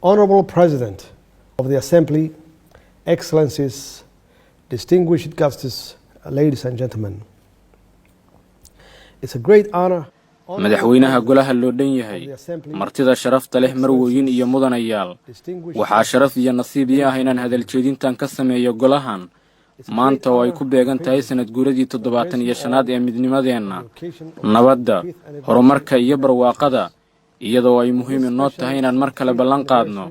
Honorable President of the Assembly, Excellencies, distinguished guests, ladies and gentlemen. It's a great honor. Madaxweynaha Golaha loo dhan yahay martida sharafta leh marwooyin iyo mudanayaal waxaa sharaf iyo nasiib ah inaan hadal jeedintan ka sameeyo golahan maanta oo ay ku beegan tahay sanad guuradii 75-aad ee midnimadeena nabadda horumarka iyo barwaaqada iyadoo ay muhiim inoo tahay inaan mar kale ballan qaadno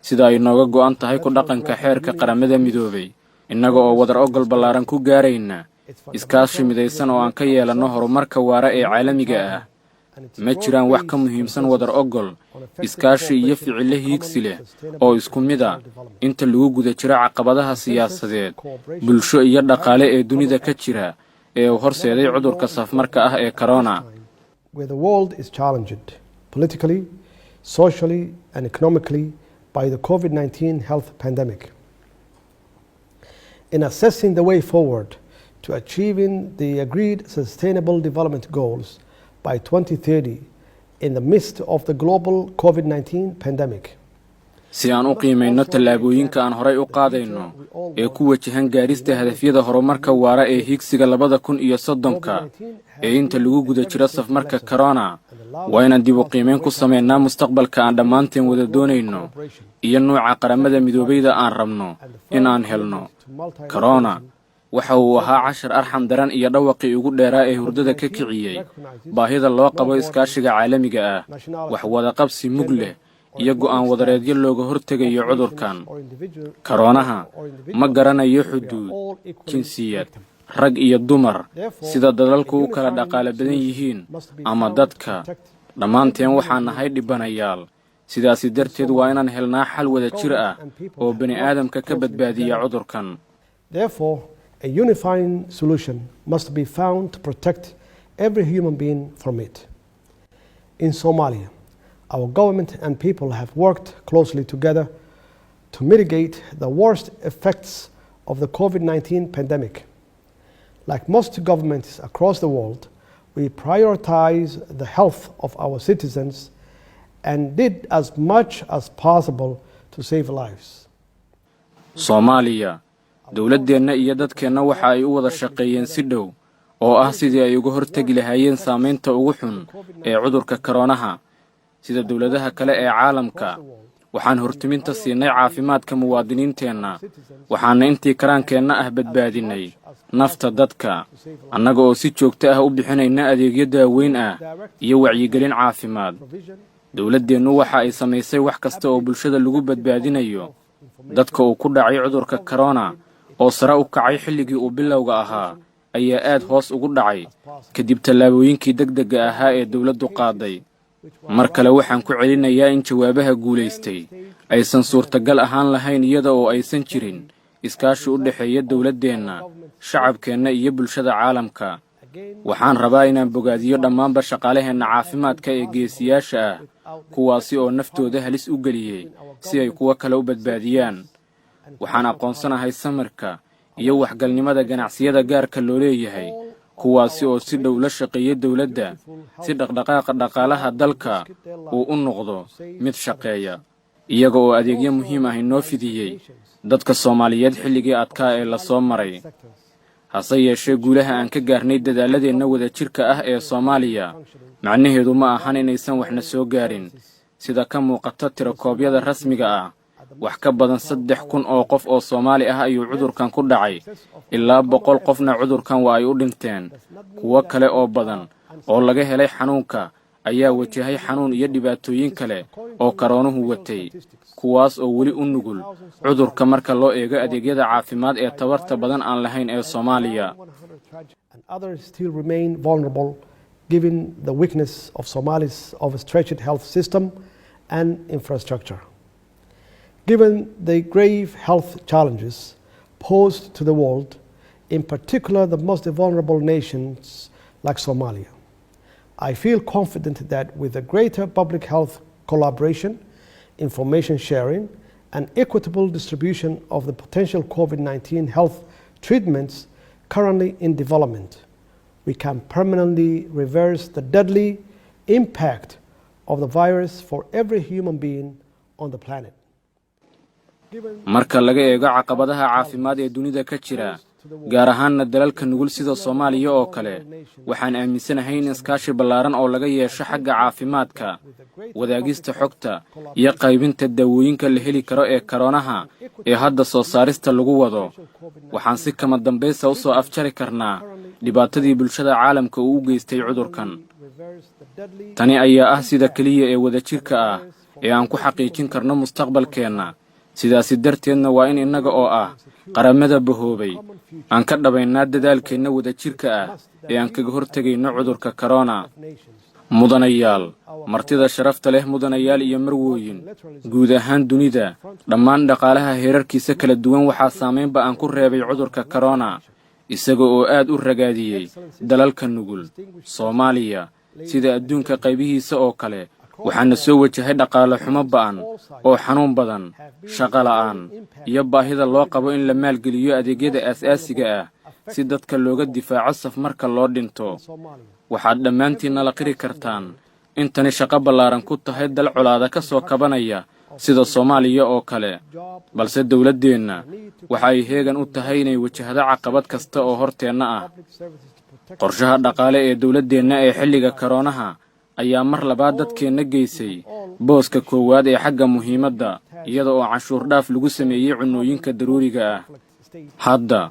sida ay nooga go'an tahay ku dhaqanka xeerka Qaramada Midoobay innaga oo wadar ogol ballaaran ku gaarayna iskaashi midaysan oo aan ka yeelano horumarka waara ee caalamiga ah ma jiraan wax ka muhiimsan wadar ogol iskaashi iyo ficilo hiigsi leh oo isku mid ah inta lagu guda jiro caqabadaha siyaasadeed bulsho iyo dhaqaale ee dunida ka jira ee horseeday cudurka safmarka ah ee Karoona. Where the world is challenged politically, socially and economically by the COVID-19 health pandemic. In assessing the way forward to achieving the agreed sustainable development goals by 2030 in the midst of the global COVID-19 pandemic. Si aan u qiimayno tallaabooyinka aan horay u qaadayno ee ku wajahan gaarista hadafyada horumarka waara ee higsiga 2030ka ee inta lagu guda jiro safmarka Karoona waa inaan dib u qiimeyn ku sameynaa mustaqbalka aan dhammaanteen wada doonayno iyo nooca qaramada midoobayda aan rabno in aan helno. Karoona waxa uu ahaa cashar arxam daran iyo dhawaqii ugu dheeraa ee hurdada ka kiciyay baahida loo qabo iskaashiga caalamiga ah wax wada qabsi mug leh iyo go'aan wadareedyo looga hortegayo cudurkan. Karoonaha ma garanayo xuduud jinsiyad rag iyo dumar sida dadalku u kala dhaqaale badan yihiin ama dadka dhammaanteen waxaan nahay dhibanayaal sidaas darteed waa inaan helnaa xal wada jir ah oo bani aadamka ka badbaadiya cudurkan. Therefore, a unifying solution must be found to protect every human being from it. In Somalia, our government and people have worked closely together to mitigate the worst effects of the COVID-19 pandemic. Like most governments across the world, we prioritize the health of our citizens and did as much as possible to save lives. Somalia dowladdeena iyo dadkeena waxa ay u wada shaqeeyeen si dhow oo ah sidii ay uga hortagi lahaayeen saameynta ugu xun ee cudurka Karoonaha sida dowladaha kale ee caalamka waxaan hortiminta siinay caafimaadka muwaadiniinteena waxaana intii karaankeenna ah badbaadinay nafta dadka annaga oo si joogto ah u bixinayna adeegyo daaweyn ah iyo wacyigelin caafimaad. dowladdeenu waxa ay samaysay wax kasta oo bulshada lagu badbaadinayo dadka uu ku dhacay cudurka Karoona oo sare u kacay xilligii uu bilowga ahaa ayaa aad hoos ugu dhacay kadib tallaabooyinkii degdega ahaa ee dowladdu qaaday. mar kale waxaan ku celinayaa in jawaabaha guuleystay aysan suurtagal ahaan lahayn iyada oo aysan jirin iskaashi u dhaxeeya dowladdeena shacabkeena iyo bulshada caalamka. waxaan rabaa inaan bogaadiyo dhammaanba shaqaalaheena caafimaadka ee geesiyaasha ah kuwaasi oo naftooda halis u geliyay si ay kuwa kale u badbaadiyaan. waxaan aqoonsanahay samarka iyo waxgalnimada ganacsiyada gaarka loo leeyahay kuwaasi oo si dhow la shaqeeya dowladda si dhaqdhaqaaqa dhaqaalaha dalka uu u noqdo mid shaqeeya iyaga oo adeegyo muhiim ah inoo fidiyay dadka Soomaaliyeed xilligii adkaa ee la soo maray. hase yeeshee guulaha aan ka gaarnay dadaaladeenna wada jirka ah ee Soomaaliya macnaheedu ma ahan inaysan waxna soo gaarin sida ka muuqata tirakoobyada rasmiga ah wax ka badan 3,000 oo qof oo Soomaali ah ayuu cudurkan ku dhacay ilaa 100 qofna cudurkan waa ay u dhinteen kuwa kale oo badan oo laga helay xanuunka ayaa wajahay xanuun iyo dhibaatooyin kale oo Karoonuhu watay kuwaas oo weli u nugul cudurka marka loo eego adeegyada caafimaad ee tabarta badan aan lahayn ee Soomaaliya. And others still remain vulnerable given the weakness of Somalia's overstretched health system and infrastructure. Given the grave health challenges posed to the world, in particular the most vulnerable nations like Somalia, I feel confident that with a greater public health collaboration, information sharing, and equitable distribution of the potential COVID-19 health treatments currently in development, we can permanently reverse the deadly impact of the virus for every human being on the planet. marka laga eego caqabadaha caafimaad ee dunida ka jira gaar ahaanna dalalka nugul sida Soomaaliya oo kale waxaan aaminsanahay in iskaashi ballaaran oo laga yeesho xagga caafimaadka wadaagista xogta iyo qaybinta daawooyinka la heli karo ee karoonaha ee hadda soo saarista lagu wado waxaan si kama dambaysa u soo afjari karnaa dhibaatadii bulshada caalamka uu u geystay cudurkan tani ayaa ah sida kaliya ee wadajirka ah ee aan ku xaqiijin karno mustaqbalkeena sidaasi darteedna waa in innaga oo ah qaramada midoobay aan ka dhabaynaa dadaalkeena wadajirka ah ee aan kaga hortagayno cudurka Karoona mudanayaal martida sharafta leh mudanayaal iyo marwooyin guud ahaan dunida dhammaan dhaqaalaha heerarkiisa kala duwan waxaa saameynba aan ku reebay cudurka Karoona isaga oo aad u ragaadiyay dalalka nugul Soomaaliya sida adduunka qaybihiisa oo kale waxaana soo wajahay dhaqaale xumo ba'an oo xanuun badan shaqo la'aan iyo baahida loo qabo in la maalgeliyo adeegyada aasaasiga ah si dadka looga difaaco safmarka loo dhinto waxaad dhammaantiin la qiri kartaan intani shaqo ballaaran ku tahay dal colaada ka soo kabanaya sida Soomaaliya oo kale balse dawladdeena waxa ay heegan u tahay inay wajahdo caqabad kasta oo horteena ah qorshaha dhaqaale ee dawladdeena ee xilliga Karoonaha ayaa mar labaad dadkeena geysay booska koowaad ee xagga muhiimadda iyada oo canshuur dhaaf lagu sameeyay cunooyinka daruuriga ah hadda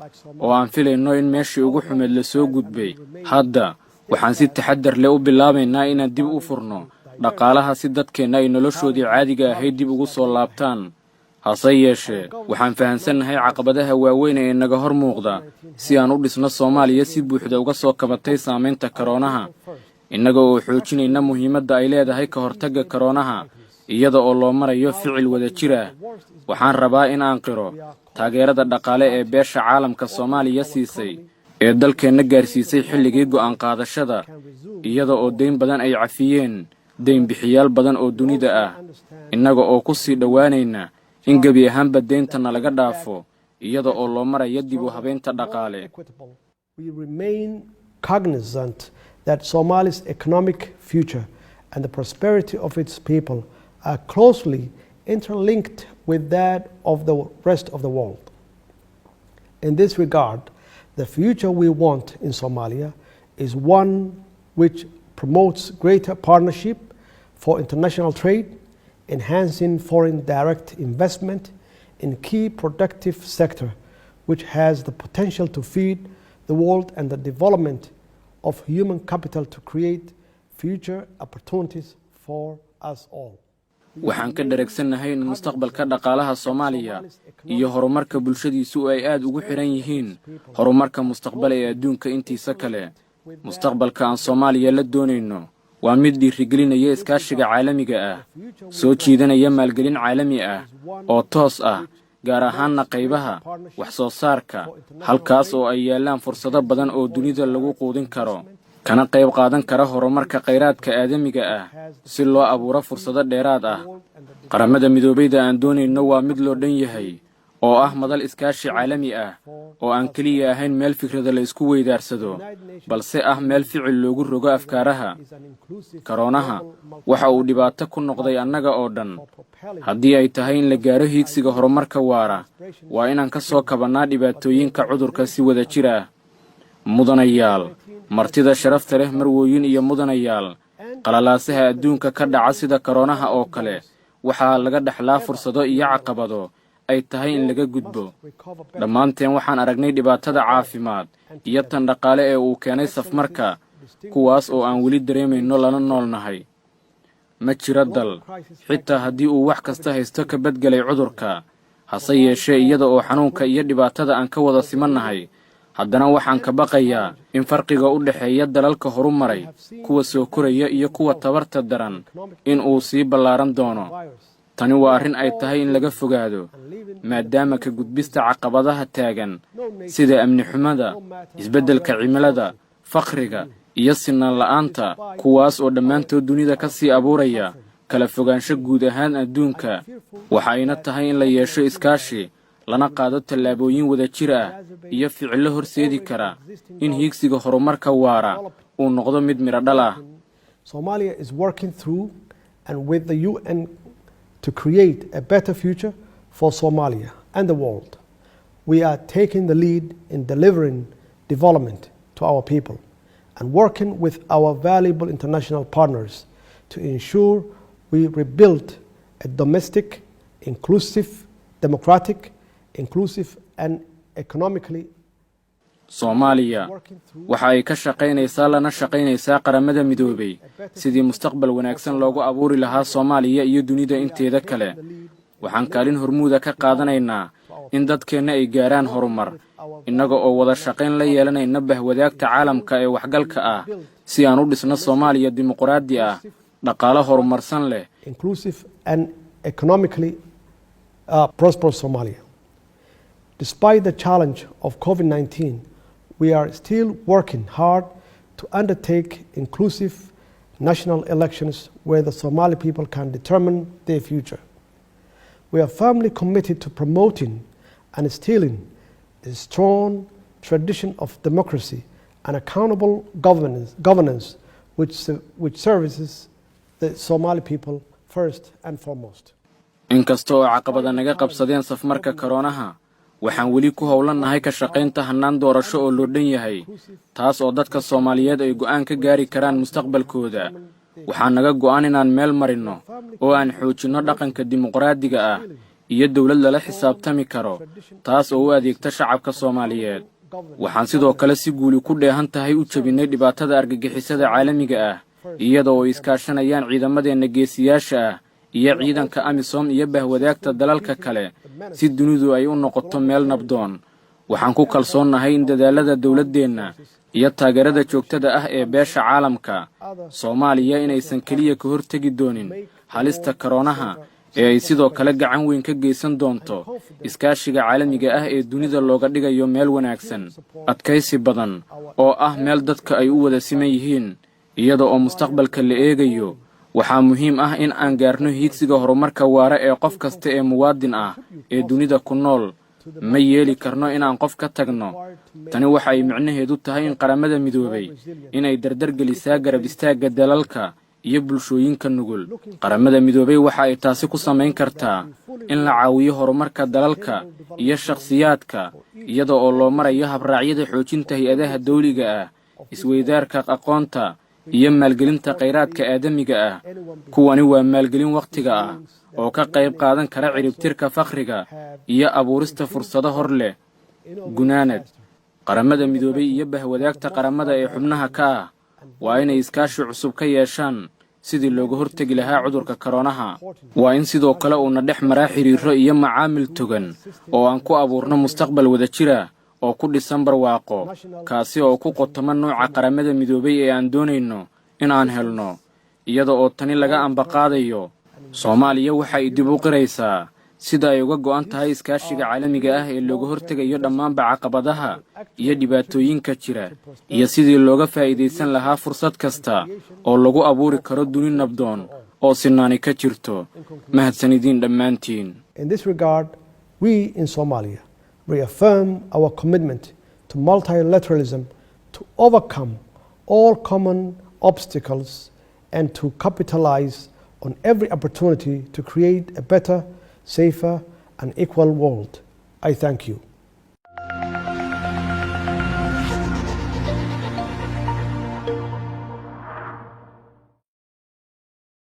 oo aan filayno in meeshii ugu xumeed la soo gudbay hadda waxaan si taxaddar leh u bilaabaynaa inaan dib u furno dhaqaalaha si dadkeena ay noloshoodii caadiga ahayd dib ugu soo laabtaan hase yeeshee waxaan fahansanahay caqabadaha waaweyn ee naga hor muuqda si aan u dhisno Soomaaliya si buuxda uga soo kabatay saameynta Karoonaha innaga oo xoojinayna muhiimadda ay leedahay ka hortagga Karoonaha iyada oo loo marayo ficil wadajir ah waxaan rabaa in aan qiro taageerada dhaqaale ee beesha caalamka Soomaaliya siisay ee dalkeena gaarsiisay xilligii go'aan qaadashada iyada oo deyn badan ay cafiyeen deyn bixiyaal badan oo dunida ah innaga oo ku sii dhawaanayna in gabi ahaanba deyntana laga dhaafo iyada oo loo marayo dib u habeynta dhaqaale we remain cognizant that Somalia's economic future and the prosperity of its people are closely interlinked with that of the rest of the world. In this regard, the future we want in Somalia is one which promotes greater partnership for international trade, enhancing foreign direct investment in key productive sector which has the potential to feed the world and the development of human capital to create future opportunities for us all. waxaan ka daragsanahay in mustaqbalka dhaqaalaha Soomaaliya iyo horumarka bulshadiisu ay aad ugu xiran yihiin horumarka mustaqbal ee adduunka intiisa kale mustaqbalka aan Soomaaliya la doonayno waa mid dhiirigelinaya iskaashiga caalamiga ah soo jiidanaya maalgelin caalami ah oo toos ah gaar ahaanna qaybaha wax soo saarka halkaas oo ay yaalaan fursado badan oo dunida lagu quudin karo kana qayb qaadan kara horumarka kheyraadka aadamiga ah si loo abuuro fursado dheeraad ah qaramada midoobayda aan doonayno waa mid loo dhan yahay oo ah madal iskaashi caalami ah oo aan kaliya ahayn meel fikrada la isku weydaarsado balse ah meel ficil loogu rogo afkaaraha Karoonaha waxa uu dhibaato ku noqday annaga oo dhan haddii ay tahay in la gaaro hiigsiga horumarka waara waa inaan ka soo kabannaa dhibaatooyinka cudurka si wadajir ah mudanayaal martida sharafta leh marwooyin iyo mudanayaal qalalaasaha adduunka ka dhaca sida Karoonaha oo kale waxaa laga dhaxlaa fursado iyo caqabado ay tahay in laga gudbo dhammaanteen waxaan aragnay dhibaatada caafimaad iyo tan dhaqaale ee uu keenay safmarka kuwaas oo aan weli dareemayno lana noolnahay ma jiro dal xitaa haddii uu wax kasta haysto ka badgalay cudurka hase yeeshee iyada oo xanuunka iyo dhibaatada aan ka wada simannahay haddana waxaan ka baqayaa in farqiga u dhaxeeya dalalka horumaray kuwa soo koraya iyo kuwa tabarta daran in uu sii ballaaran doono tani waa arrin ay tahay in laga fogaado maadaama ka gudbista caqabadaha taagan sida amni xumada isbeddelka cimilada faqriga iyo sinaan la'aanta kuwaas oo dhammaantood dunida ka sii abuuraya kala fogaansho guud ahaan adduunka waxa ayna tahay in la yeesho iskaashi lana qaado tallaabooyin wadajir ah iyo ficillo horseedi kara in hiigsiga horumarka waara uu noqdo mid miro dhal ah Somalia is working through and with the UN to create a better future for Somalia and the world. We are taking the lead in delivering development to our people and working with our valuable international partners to ensure we rebuild a domestic, inclusive, democratic, inclusive and economically Soomaaliya waxa ay ka shaqaynaysaa lana shaqaynaysaa Qaramada Midoobay sidii mustaqbal wanaagsan loogu abuuri lahaa Soomaaliya iyo dunida inteeda kale. Waxaan kaalin hormuuda ka qaadanaynaa in dadkeena ay gaaraan horumar innaga oo wada shaqayn la yeelanayna bahwadaagta caalamka ee waxgalka ah si aan u dhisno Soomaaliya dimuqraadi ah dhaqaale horumarsan leh inclusive and economically prosperous Somalia. Despite the challenge of COVID-19, we are still working hard to undertake inclusive national elections where the Somali people can determine their future. We are firmly committed to promoting and instilling a strong tradition of democracy and accountable governance which services the Somali people first and foremost. Inkastoo caqabada naga qabsadeen safmarka Karoonaha, waxaan weli ku howlanahay ka shaqaynta hannaan doorasho oo loo dhan yahay taas oo dadka Soomaaliyeed ay go'aan ka gaari karaan mustaqbalkooda. Waxaan naga go'aan inaan meel marino oo aan xoojino dhaqanka dimuqraadiga ah iyo dawlad lala xisaabtami karo taas oo u adeegta shacabka Soomaaliyeed. Waxaan sidoo kale si guuli ku dheehan tahay u jabinay dhibaatada argagixisada caalamiga ah iyadoo ay iskaashanayaan ciidamadeena geesiyaasha ah iyo ciidanka AMISOM iyo bahwadaagta dalalka kale si dunidu ay u noqoto meel nabdoon. Waxaan ku kalsoonahay in dadaalada dawladdeena iyo taageerada joogtada ah ee beesha caalamka Soomaaliya inaysan kaliya ka hortagi doonin halista Karoonaha ee ay sidoo kale gacan weyn ka geysan doonto iskaashiga caalamiga ah ee dunida looga dhigayo meel wanaagsan adkaysi badan oo ah meel dadka ay u wada siman yihiin iyadoo oo mustaqbalka la eegayo. Waxaa muhiim ah in aan gaarno hiigsiga horumarka waara ee qof kasta ee muwaadin ah ee dunida ku nool. Ma yeeli karno inaan qof ka tagno. Tani waxa ay micnaheedu tahay in Qaramada Midoobay inay dardar gelisaa garab istaagga dalalka iyo bulshooyinka nugul. Qaramada Midoobay waxa ay taasi ku samayn kartaa in la caawiyo horumarka dalalka iyo shakhsiyaadka iyadoo oo loo marayo habraacyada xoojinta hay'adaha dawliga ah, isweydaarka aqoonta iyo maalgelinta kheyraadka aadamiga ah. Kuwani waa maalgelin waqtiga ah oo ka qayb qaadan kara ciribtirka faqriga iyo abuurista fursado hor leh. Gunaanad Qaramada Midoobay iyo bahwadaagta qaramada ee xubnaha ka ah waa inay iskaashi cusub ka yeeshaan sidii looga hortagi lahaa cudurka Karoonaha. Waa in sidoo kale uu na dhex maraa xiriiro iyo macaamil togan oo aan ku abuurno mustaqbal wada jira oo ku dhisan barwaaqo kaasi oo ku qotoma nooca Qaramada Midoobay ee aan doonayno in aan helno iyada oo tani laga ambaqaadayo. Soomaaliya waxa ay dib u qiraysaa sida ay uga go'an tahay iskaashiga caalamiga ah ee looga hortagayo dhammaanba caqabadaha iyo dhibaatooyinka jira iyo sidii looga faa'iideysan lahaa fursad kasta oo lagu abuuri karo duni nabdoon oo sinaani ka jirto. Mahadsanidin dhammaantiin. In this regard, we in Somalia reaffirm our commitment to multilateralism to overcome all common obstacles and to capitalize on every opportunity to create a better, safer and equal world. I thank you.